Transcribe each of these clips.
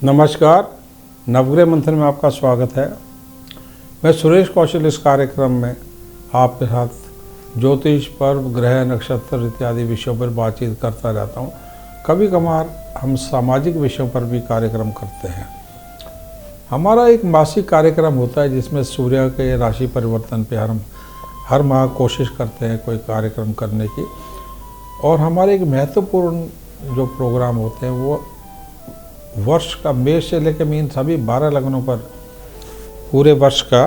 नमस्कार, नवग्रह मंथन में आपका स्वागत है। मैं सुरेश कौशल इस कार्यक्रम में आपके साथ ज्योतिष, पर्व, ग्रह, नक्षत्र इत्यादि विषयों पर बातचीत करता रहता हूँ। कभी कभार हम सामाजिक विषयों पर भी कार्यक्रम करते हैं। हमारा एक मासिक कार्यक्रम होता है जिसमें सूर्य के राशि परिवर्तन पे हम हर माह कोशिश करते हैं कोई कार्यक्रम करने की। और हमारे एक महत्वपूर्ण जो प्रोग्राम होते हैं वो वर्ष का मेष से लेकर मीन सभी 12 लग्नों पर पूरे वर्ष का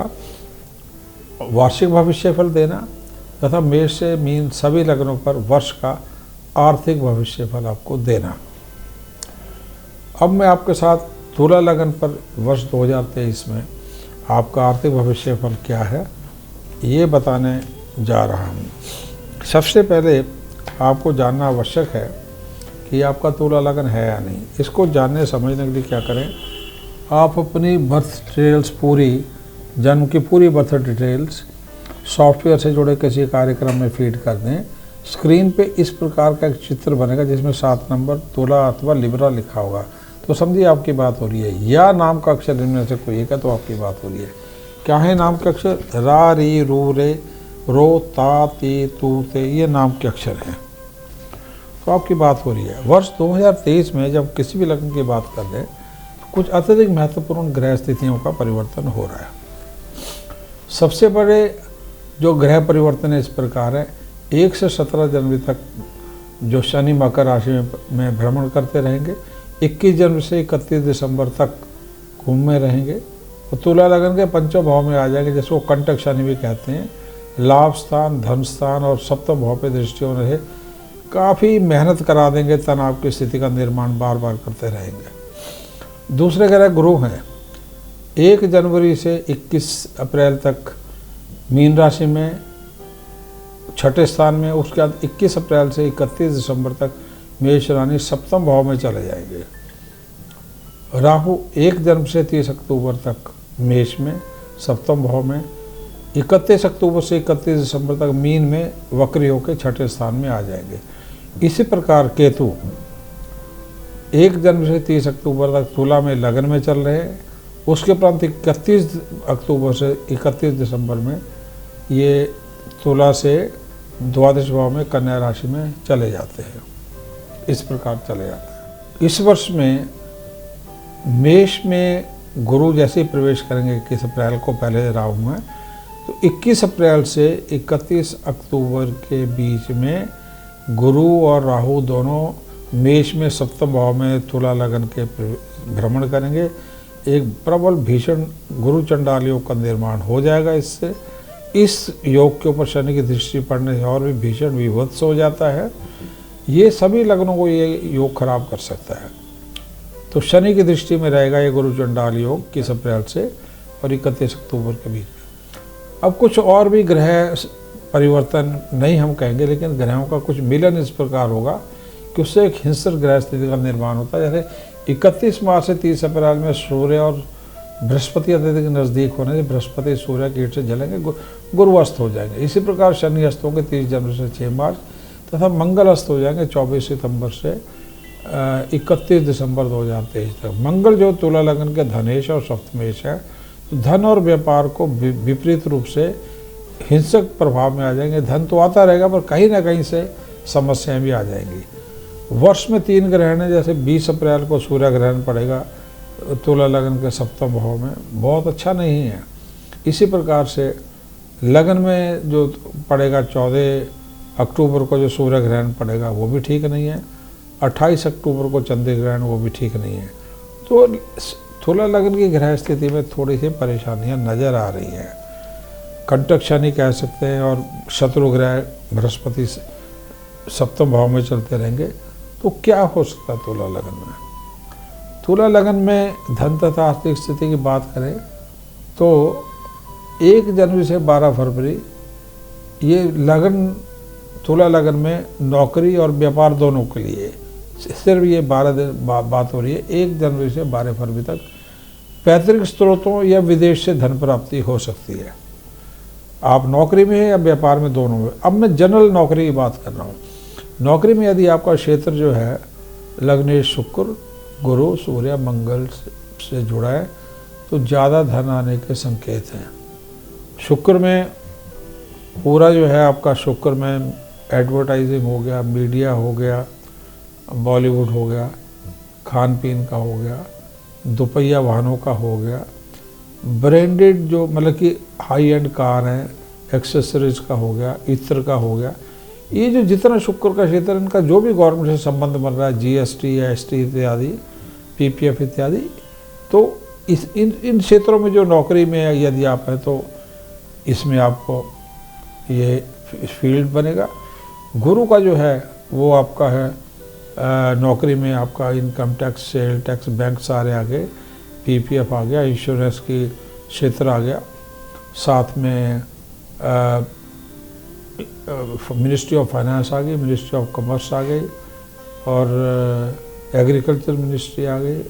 वार्षिक भविष्यफल देना तथा मेष से मीन सभी लग्नों पर वर्ष का आर्थिक भविष्यफल आपको देना। अब मैं आपके साथ तुला लग्न पर वर्ष 2023 में आपका आर्थिक भविष्यफल क्या है ये बताने जा रहा हूँ। सबसे पहले आपको जानना आवश्यक है कि आपका तुला लगन है या नहीं। इसको जानने समझने के लिए क्या करें, आप अपनी बर्थ डिटेल्स पूरी जन्म की पूरी बर्थ डिटेल्स सॉफ्टवेयर से जुड़े किसी कार्यक्रम में फीड कर दें। स्क्रीन पे इस प्रकार का एक चित्र बनेगा जिसमें 7 नंबर तुला अथवा लिब्रा लिखा होगा, तो समझिए आपकी बात हो रही है। या नाम का अक्षर इनमें से कोई एक है तो आपकी बात हो रही है। क्या है नाम का अक्षर? रा, री, रू, रे, रो, ता, ती, तू, ते, ये नाम के अक्षर हैं, तो आपकी बात हो रही है। वर्ष 2023 में जब किसी भी लग्न की बात कर रहे तो कुछ अत्यधिक महत्वपूर्ण ग्रह स्थितियों का परिवर्तन हो रहा है। सबसे बड़े जो ग्रह परिवर्तन है इस प्रकार है, 1 से 17 जनवरी तक जो शनि मकर राशि में भ्रमण करते रहेंगे, 21 जनवरी से 31 दिसंबर तक कुंभ में रहेंगे और तुला लगन के पंचम भाव में आ जाएंगे, जिसको कंटक शनि भी कहते हैं। लाभ स्थान, धन स्थान और सप्तम भाव पे दृष्टि होने से काफ़ी मेहनत करा देंगे, तनाव की स्थिति का निर्माण बार बार करते रहेंगे। दूसरे ग्रह गुरु हैं, 1 जनवरी से 21 अप्रैल तक मीन राशि में छठे स्थान में, उसके बाद 21 अप्रैल से 31 दिसंबर तक मेष राशि सप्तम भाव में चले जाएंगे। राहु 1 जनवरी से 30 अक्टूबर तक मेष में सप्तम भाव में, 31 अक्टूबर से 31 दिसंबर तक मीन में वक्री होकर छठे स्थान में आ जाएंगे। इसी प्रकार केतु 1 जनवरी से 30 अक्टूबर तक तुला में लगन में चल रहे हैं, उसके उपरांत 31 अक्टूबर से 31 दिसंबर में ये तुला से द्वादश भाव में कन्या राशि में चले जाते हैं। इस प्रकार चले जाते हैं। इस वर्ष में मेष में गुरु जैसे ही प्रवेश करेंगे 21 अप्रैल को, पहले राहु में, तो 21 अप्रैल से 31 अक्टूबर के बीच में गुरु और राहु दोनों मेष में सप्तम भाव में तुला लगन के भ्रमण करेंगे। एक प्रबल भीषण गुरु चंडाल योग का निर्माण हो जाएगा। इससे इस योग के ऊपर शनि की दृष्टि पड़ने से और भी भीषण विभत्स हो जाता है। ये सभी लग्नों को ये योग खराब कर सकता है। तो शनि की दृष्टि में रहेगा ये गुरु चंडाल योग 21 अप्रैल से और 31 अक्टूबर के बीच में। अब कुछ और भी ग्रह परिवर्तन नहीं हम कहेंगे, लेकिन ग्रहों का कुछ मिलन इस प्रकार होगा कि उससे एक हिंसक ग्रह स्थिति का निर्माण होता है। जैसे 31 मार्च से 30 अप्रैल में सूर्य और बृहस्पति अत्यधिक नज़दीक होने से बृहस्पति सूर्य की ईट से जलेंगे, गुरु अस्त हो जाएंगे। इसी प्रकार शनि अस्त होंगे 30 जनवरी से 6 मार्च तथा मंगल अस्त हो जाएंगे 24 सितंबर से 31 दिसंबर 2023 तक। मंगल जो तुला लगन के धनेश और सप्तमेश है, तो धन और व्यापार को विपरीत रूप से हिंसक प्रभाव में आ जाएंगे। धन तो आता रहेगा पर कहीं ना कहीं से समस्याएं भी आ जाएंगी। वर्ष में 3 ग्रहण है, जैसे 20 अप्रैल को सूर्य ग्रहण पड़ेगा तुला लगन के सप्तम भाव में, बहुत अच्छा नहीं है। इसी प्रकार से लगन में जो पड़ेगा 14 अक्टूबर को जो सूर्य ग्रहण पड़ेगा वो भी ठीक नहीं है। 28 अक्टूबर को चंद्र ग्रहण, वो भी ठीक नहीं है। तो तुला लगन की ग्रह स्थिति में थोड़ी सी परेशानियां नज़र आ रही हैं। कंटक शनि कह सकते हैं और शत्रु ग्रह बृहस्पति सप्तम भाव में चलते रहेंगे। तो क्या हो सकता है तुला लगन में? तुला लगन में धन तथा आर्थिक स्थिति की बात करें तो 1 जनवरी से 12 फरवरी ये लगन तुला लगन में नौकरी और व्यापार दोनों के लिए सिर्फ ये 12 दिन बात हो रही है। 1 जनवरी से 12 फरवरी तक पैतृक स्रोतों या विदेश से धन प्राप्ति हो सकती है। आप नौकरी में हैं या व्यापार में, दोनों में। अब मैं जनरल नौकरी की बात कर रहा हूँ। नौकरी में यदि आपका क्षेत्र जो है लग्नेश शुक्र, गुरु सूर्य मंगल से जुड़ा है तो ज़्यादा धन आने के संकेत हैं। शुक्र में पूरा जो है आपका शुक्र में एडवर्टाइजिंग हो गया, मीडिया हो गया, बॉलीवुड हो गया, खान पीन का हो गया, दोपहिया वाहनों का हो गया, ब्रांडेड जो मतलब कि हाई एंड कार हैं, एक्सेसरीज का हो गया, इत्र का हो गया, ये जो जितना शुक्र का क्षेत्र इनका जो भी गवर्नमेंट से संबंध बन रहा है, जीएसटी, एसटी इत्यादि, पीपीएफ इत्यादि, तो इन क्षेत्रों में जो नौकरी में यदि आप हैं तो इसमें आपको ये फील्ड बनेगा। गुरु का जो है वो आपका है नौकरी में आपका income tax, sale tax, bank सारे आ गए, पीपीएफ आ गया, इंश्योरेंस की क्षेत्र आ गया, साथ में मिनिस्ट्री ऑफ फाइनेंस आ गई, मिनिस्ट्री ऑफ कॉमर्स आ गई, और एग्रीकल्चर मिनिस्ट्री आ गई,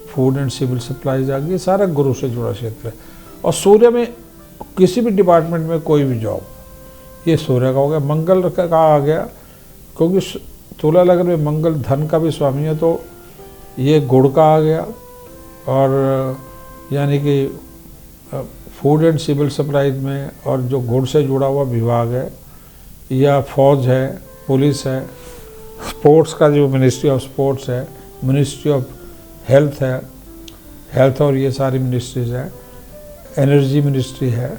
फूड एंड सिविल सप्लाईज आ गई, सारा गुरु से जुड़ा क्षेत्र है। और सूर्य में किसी भी डिपार्टमेंट में कोई भी जॉब, ये सूर्य का हो गया। मंगल का आ गया, क्योंकि तुला लग्न में मंगल धन का भी स्वामी है, तो ये गुड़ का आ गया, और यानी कि फूड एंड सिविल सप्लाईज में और जो गुड़ से जुड़ा हुआ विभाग है, या फौज है, पुलिस है, स्पोर्ट्स का जो मिनिस्ट्री ऑफ स्पोर्ट्स है, मिनिस्ट्री ऑफ हेल्थ है, हेल्थ और ये सारी मिनिस्ट्रीज हैं, एनर्जी मिनिस्ट्री है,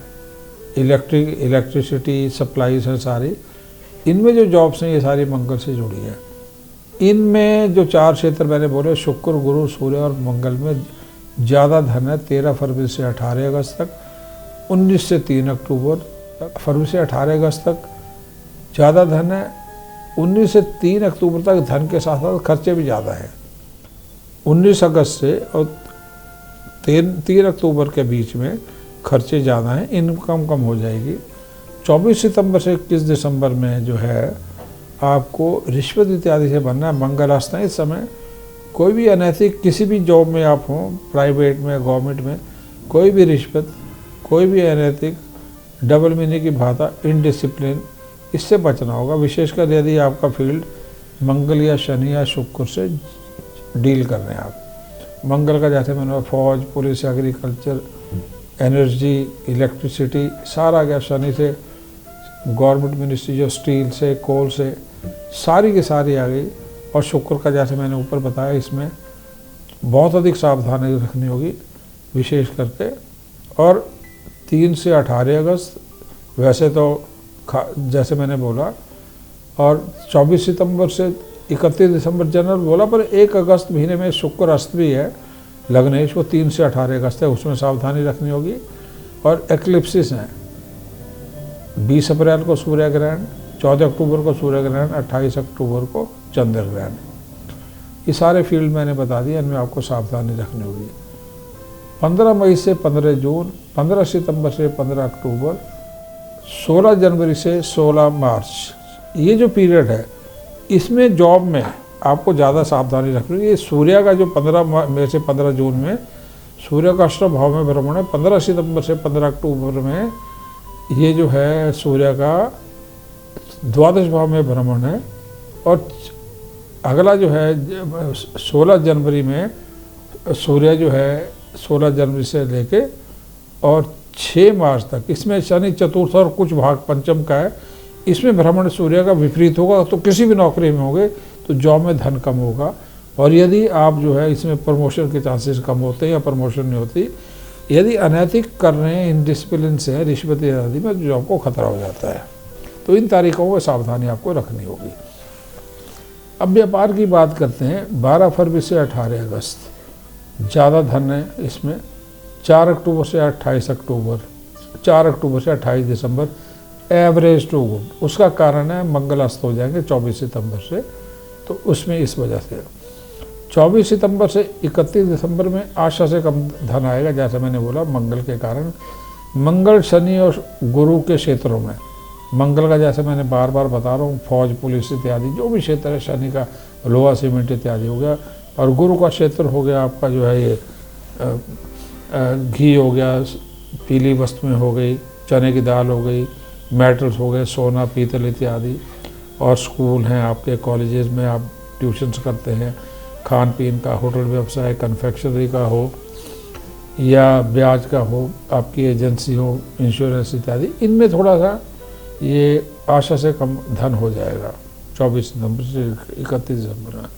इलेक्ट्रिसिटी सप्लाईज है सारी, इनमें जो जॉब्स हैं ये सारी मंगल से जुड़ी है। इनमें जो 4 क्षेत्र मैंने बोले, शुक्र, गुरु, सूर्य और मंगल में ज़्यादा धन है 13 फरवरी से 18 अगस्त तक, 19 से 3 अक्टूबर तक, फरवरी से 18 अगस्त तक ज़्यादा धन है, 19 से 3 अक्टूबर तक धन के साथ साथ खर्चे भी ज़्यादा हैं। 19 अगस्त से और 3 अक्टूबर के बीच में खर्चे ज़्यादा हैं, इनकम कम हो जाएगी। 24 सितंबर से 21 दिसंबर में जो है आपको रिश्वत इत्यादि से बनना है। मंगल अस्त है इस समय। कोई भी अनैतिक किसी भी जॉब में आप हों, प्राइवेट में, गवर्नमेंट में, कोई भी रिश्वत, कोई भी अनैतिक, डबल मीनिंग की भाषा, इनडिसिप्लिन, इससे बचना होगा। विशेषकर यदि आपका फील्ड मंगल या शनि या शुक्र से डील कर रहे हैं आप। मंगल का जैसे मैंने फौज, पुलिस, एग्रीकल्चर, एनर्जी, इलेक्ट्रिसिटी सारा गया। शनि से गवर्नमेंट मिनिस्ट्री जो स्टील से, कोल से, सारी की सारी आ गई। और शुक्र का जैसे मैंने ऊपर बताया, इसमें बहुत अधिक सावधानी रखनी होगी विशेष करके। और 3 से 18 अगस्त वैसे तो जैसे मैंने बोला, और 24 सितंबर से 31 दिसंबर जनरल बोला, पर 1 अगस्त महीने में शुक्र अस्त भी है लग्नेश, वो 3 से 18 अगस्त है, उसमें सावधानी रखनी होगी। और एक्लिप्सिस हैं, 20 अप्रैल को सूर्य ग्रहण, 14 अक्टूबर को सूर्य ग्रहण, 28 अक्टूबर को चंद्र ग्रहण। ये सारे फील्ड मैंने बता दिए, इनमें आपको सावधानी रखनी होगी। 15 मई से 15 जून, 15 सितंबर से 15 अक्टूबर, 16 जनवरी से 16 मार्च, ये जो पीरियड है इसमें जॉब में आपको ज़्यादा सावधानी रखनी है। ये सूर्य का जो 15 मई से 15 जून में सूर्य का अष्टम भाव में भ्रमण है। 15 सितंबर से 15 अक्टूबर में ये जो है सूर्य का द्वादश भाव में भ्रमण है। और अगला जो है 16 जनवरी में सूर्य जो है 16 जनवरी से लेके और 6 मार्च तक, इसमें शनि चतुर्थ और कुछ भाग पंचम का है, इसमें भ्रमण सूर्य का विपरीत होगा। तो किसी भी नौकरी में होगे तो जॉब में धन कम होगा। और यदि आप जो है इसमें प्रमोशन के चांसेस कम होते हैं या प्रमोशन नहीं होती। यदि अनैतिक कर रहे हैं, इनडिसिप्लिन से है, रिश्वत आदि में, जॉब को खतरा हो जाता है। तो इन तारीखों में सावधानी आपको रखनी होगी। अब व्यापार की बात करते हैं। 12 फरवरी से 18 अगस्त ज़्यादा धन है इसमें। 4 अक्टूबर से 28 अक्टूबर, 4 अक्टूबर से 28 दिसंबर एवरेज टू गुड। उसका कारण है मंगल अस्त हो जाएंगे 24 सितंबर से, तो उसमें इस वजह से 24 सितंबर से 31 दिसंबर में आशा से कम धन आएगा। जैसे मैंने बोला मंगल के कारण, मंगल शनि और गुरु के क्षेत्रों में, मंगल का जैसे मैंने बार बार बता रहा हूँ, फौज, पुलिस इत्यादि जो भी क्षेत्र है, शनि का लोहा सीमेंट इत्यादि हो गया। और गुरु का क्षेत्र हो गया आपका जो है ये घी हो गया, पीली वस्तुएं हो गई, चने की दाल हो गई, मेटल्स हो गए, सोना, पीतल इत्यादि। और स्कूल हैं आपके, कॉलेजेस में आप ट्यूशन्स करते हैं, खान पीन का, होटल व्यवसाय, कन्फेक्शनरी का हो या ब्याज का हो, आपकी एजेंसी हो, इंश्योरेंस इत्यादि, इनमें थोड़ा सा ये आशा से कम धन हो जाएगा 24 नवंबर से 31 दिसंबर में।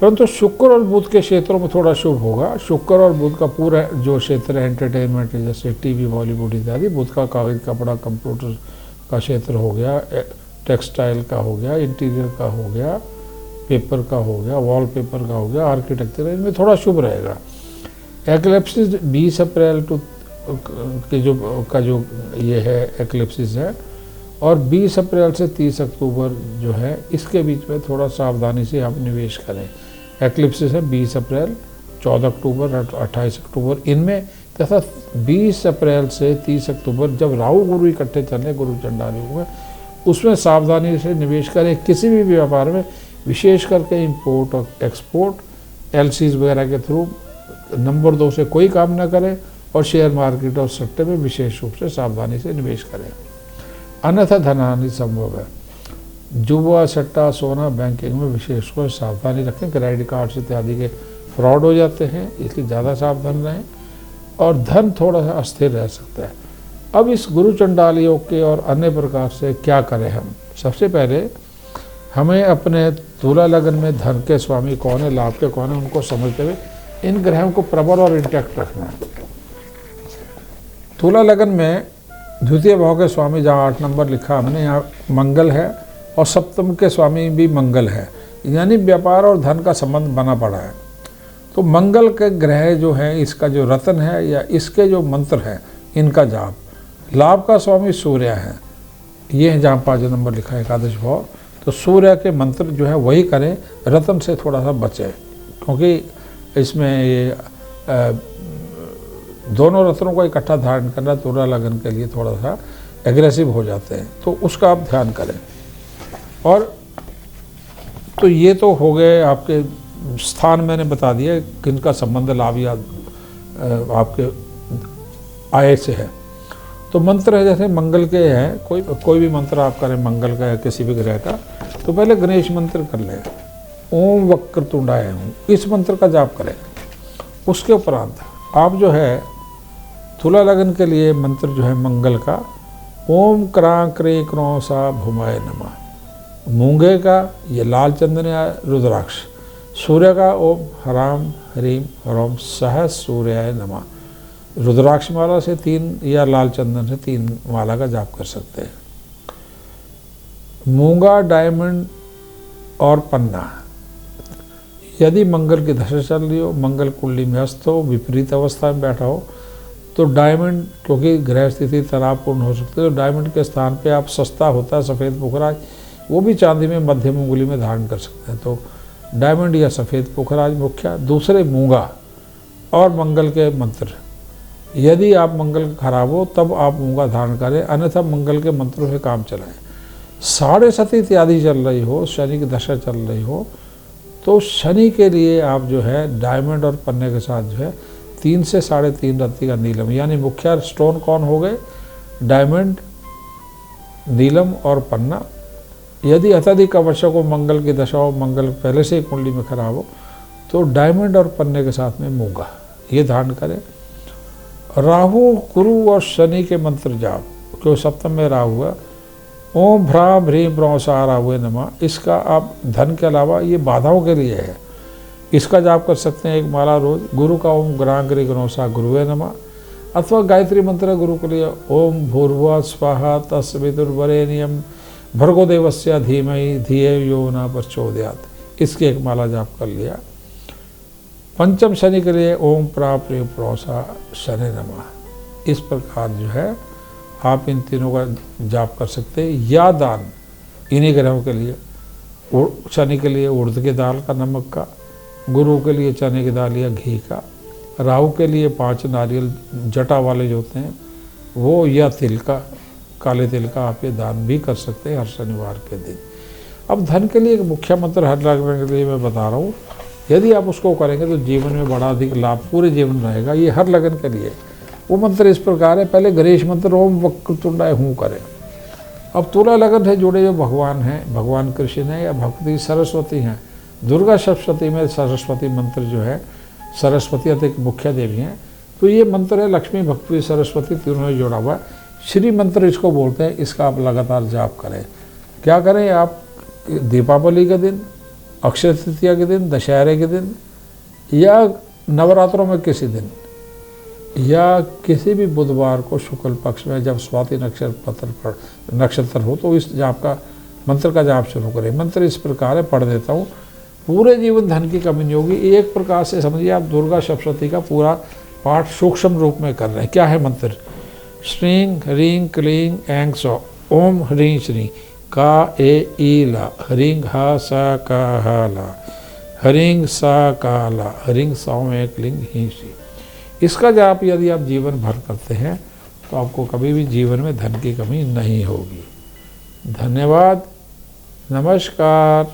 परंतु शुक्र और बुध के क्षेत्रों में थोड़ा शुभ होगा। शुक्र और बुध का पूरा जो क्षेत्र है एंटरटेनमेंट, जैसे टीवी, बॉलीवुड इत्यादि, बुध का कागज, कपड़ा, कंप्यूटर का क्षेत्र हो गया, टेक्सटाइल का हो गया, इंटीरियर का हो गया, पेपर का हो गया, वॉलपेपर का हो गया, आर्किटेक्चर, इनमें थोड़ा शुभ रहेगा। एक्लिप्सिस 20 अप्रैल के जो ये है एक्लिप्सिस है, और 20 अप्रैल से 30 अक्टूबर जो है, इसके बीच में थोड़ा सावधानी से आप निवेश करें। एक्लिप्सिस है 20 अप्रैल, 14 अक्टूबर, 28 अक्टूबर इनमें, तथा 20 अप्रैल से 30 अक्टूबर जब राहु गुरु इकट्ठे चले, गुरु चंडाल योग में, उसमें सावधानी से निवेश करें। किसी भी व्यापार में, विशेष करके इंपोर्ट और एक्सपोर्ट, एलसीज वगैरह के थ्रू नंबर 2 से कोई काम न करें, और शेयर मार्केट और सट्टे में विशेष रूप से सावधानी से निवेश करें, अन्यथा धनहानि संभव है। जुआ, सट्टा, सोना, बैंकिंग में विशेष रूप से सावधानी रखें। क्रेडिट कार्ड इत्यादि के फ्रॉड हो जाते हैं, इसलिए ज़्यादा सावधान रहें, और धन थोड़ा सा अस्थिर रह सकता है। अब इस गुरु चंडाल योग के और अन्य प्रकार से क्या करें हम? सबसे पहले हमें अपने तुला लगन में धन के स्वामी कौन है, लाभ के कौन है, उनको समझते हुए इन ग्रहों को प्रबल और इंटैक्ट रखना है। तुला लगन में द्वितीय भाव के स्वामी जहाँ 8 नंबर लिखा हमने, यहाँ मंगल है, और सप्तम के स्वामी भी मंगल है, यानी व्यापार और धन का संबंध बना पड़ा है। तो मंगल के ग्रह जो है, इसका जो रत्न है या इसके जो मंत्र है, इनका जाप। लाभ का स्वामी सूर्य है, ये है जहाँ 5 नंबर लिखा है एकादश भाव, तो सूर्य के मंत्र जो है वही करें, रत्न से थोड़ा सा बचें, क्योंकि इसमें ये दोनों रत्नों को इकट्ठा धारण करना तुला लगन के लिए थोड़ा सा एग्रेसिव हो जाते हैं, तो उसका आप ध्यान करें। और तो ये तो हो गए आपके स्थान, मैंने बता दिया किनका संबंध लाभ या आपके आय से है। तो मंत्र है, जैसे मंगल के हैं, कोई भी मंत्र आप करें मंगल का या किसी भी ग्रह का, तो पहले गणेश मंत्र कर लें, ओम वक्रतुंडाय हूँ, इस मंत्र का जाप करें। उसके उपरांत आप जो है तुला लगन के लिए मंत्र जो है मंगल का, ओम क्रां क्रे क्रों सा भूमाय नमः। मूंगे का ये लाल चंदन या रुद्राक्ष। सूर्य का ओम हराम हरीम हरोम सह सूर्याय नमः। रुद्राक्ष माला से 3 या लाल चंदन से 3 माला का जाप कर सकते हैं। मूंगा, डायमंड और पन्ना, यदि मंगल की दशा चल रही हो, मंगल कुंडली में अस्त हो, विपरीत अवस्था में बैठा हो, तो डायमंड, क्योंकि ग्रह स्थिति तनावपूर्ण हो सकती है, तो डायमंड के स्थान पे आप सस्ता होता है सफ़ेद पुखराज, वो भी चांदी में मध्यम उंगली में धारण कर सकते हैं। तो डायमंड या सफ़ेद पुखराज मुख्य। दूसरे मूंगा और मंगल के मंत्र, यदि आप मंगल खराब हो तब आप मूंगा धारण करें, अन्यथा मंगल के मंत्रों से काम चलाएं। 7.5 इत्यादि चल रही हो, शनि की दशा चल रही हो, तो शनि के लिए आप जो है डायमंड और पन्ने के साथ जो है 3 से 3.5 रत्ती का नीलम, यानी मुख्य स्टोन कौन हो गए, डायमंड, नीलम और पन्ना। यदि अत्यधिक आवश्यक हो, मंगल की दशा हो, मंगल पहले से ही कुंडली में खराब हो, तो डायमंड और पन्ने के साथ में मूंगा ये धारण करें। राहु, गुरु और शनि के मंत्र जाप, क्योंकि सप्तम में राहु है, ओम भ्राम ह्रीम ब्रौं सा राहुए नमः। इसका आप धन के अलावा ये बाधाओं के लिए है, इसका जाप कर सकते हैं 1 माला रोज। गुरु का ओम ग्रांग्री ग्रौं सा गुरुवे नमः, अथवा गायत्री मंत्र गुरु के लिए ओम भूर्भुवः स्वाहा तस्वितुर्वरेण्यं भर्गो देवस्य धीमहि धियो यो न प्रचोदयात्, इसकी 1 माला जाप कर लिया। पंचम शनि के लिए ओम प्राप्रे प्रोसा शनि नमः। इस प्रकार जो है आप इन तीनों का जाप कर सकते हैं। या दान इन्हीं ग्रहों के लिए, शनि के लिए उड़द की दाल का, नमक का, गुरु के लिए चने की दाल या घी का, राहु के लिए 5 नारियल जटा वाले जो होते हैं वो, या तिल का, काले तिल का आप ये दान भी कर सकते हैं हर शनिवार के दिन। अब धन के लिए एक मुख्य मंत्र हर लगन के लिए मैं बता रहा हूँ, यदि आप उसको करेंगे तो जीवन में बड़ा अधिक लाभ पूरे जीवन रहेगा। ये हर लगन के लिए वो मंत्र इस प्रकार है, पहले गणेश मंत्र ओम वक्रतुंडाय हूँ करें। अब तुला लगन से जुड़े जो भगवान हैं, भगवान कृष्ण है या भक्ति सरस्वती हैं, दुर्गा सप्तशती में सरस्वती मंत्र जो है, सरस्वती अतिरिक्त मुख्य देवी हैं, तो ये मंत्र है लक्ष्मी, भक्ति, सरस्वती तीनों से जुड़ा हुआ है। श्री मंत्र इसको बोलते हैं। इसका आप लगातार जाप करें। क्या करें आप? दीपावली के दिन, अक्षय तृतीया के दिन, दशहरे के दिन, या नवरात्रों में किसी दिन, या किसी भी बुधवार को शुक्ल पक्ष में जब स्वाति नक्षत्र हो तो इस जाप का मंत्र का जाप शुरू करें। मंत्र इस प्रकार है, पढ़ देता हूँ। पूरे जीवन धन की कमी नहीं होगी। एक प्रकार से समझिए आप दुर्गा सप्तशती का पूरा पाठ सूक्ष्म रूप में कर रहे हैं। क्या है मंत्र? श्रीं ह्रीं क्लीं ऐं सौ ओम ह्रीं श्रीं का ए ई ला ह्रीं हा सा का हा ला ह्रीं सा का ला ह्रीं सौ में क्लीं हीं श्री। इसका जाप यदि आप जीवन भर करते हैं तो आपको कभी भी जीवन में धन की कमी नहीं होगी। धन्यवाद। नमस्कार।